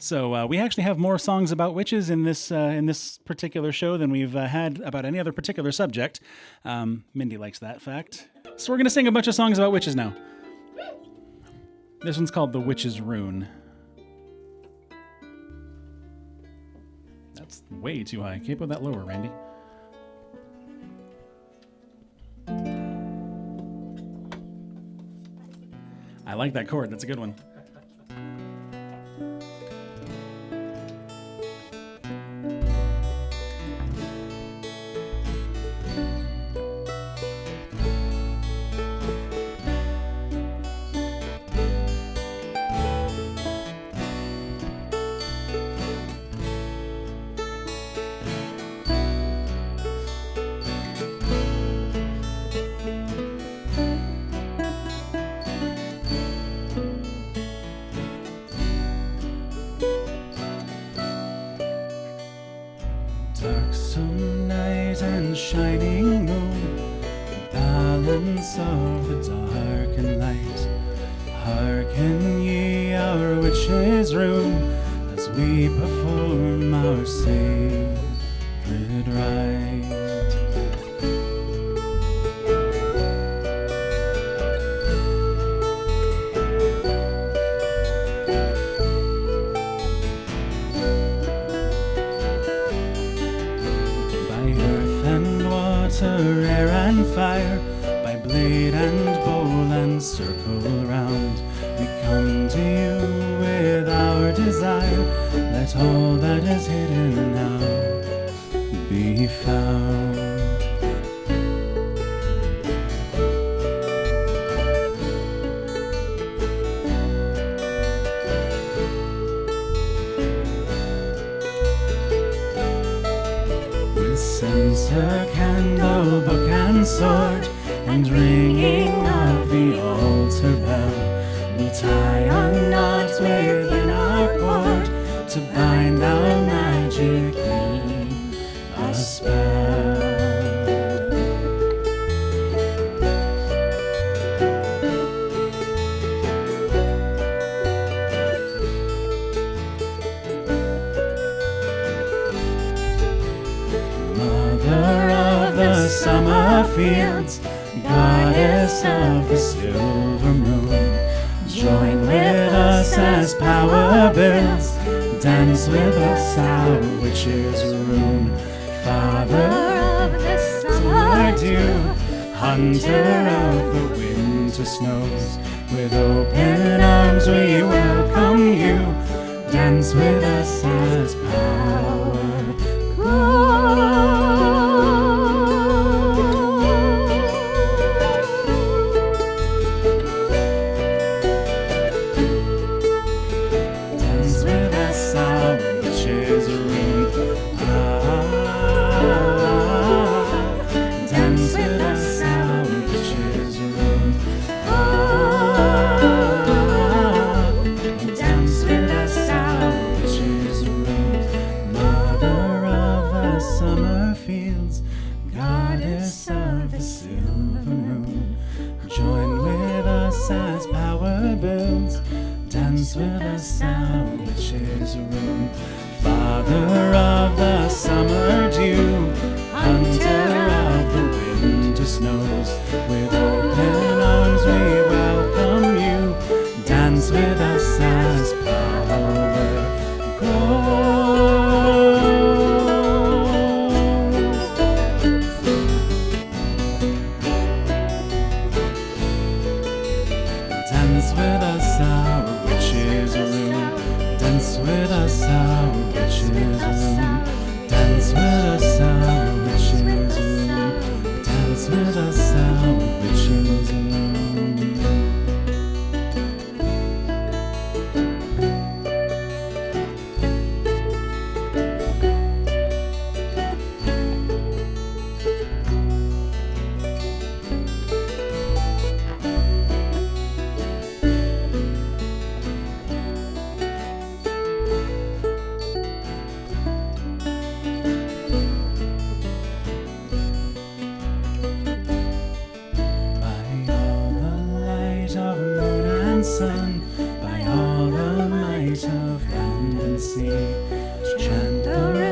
So we actually have more songs about witches in this particular show than we've had about any other particular subject. Mindy likes that fact. So we're going to sing a bunch of songs about witches now. This one's called The Witch's Rune. That's way too high. Keep that lower, Randy. I like that chord. That's a good one. Darksome night and shining moon, balance of the dark and light. Hearken ye our witch's rune as we perform our sacred rite. Air and fire, by blade and bowl and circle round, we come to you with our desire. Let all that is hidden now be found. With censer, candle, book and sword, and ringing of the altar bell, we tie a knot within our cord to bind our magically a spell. Summer fields, goddess of the silver moon, join with us as power builds, dance with us our witch's rune. Father of the summer dew, hunter of the winter snows, with open arms we welcome you, dance with us as power grows. With us our witch's rune. Father of the summer dew, hunter of the winter snows, with open arms we welcome you, dance with us as power grows. Dance with us our witch's rune, dance with us our witch's rune, dance with us our witch's rune, dance with us our witch's rune. and sea. Chant the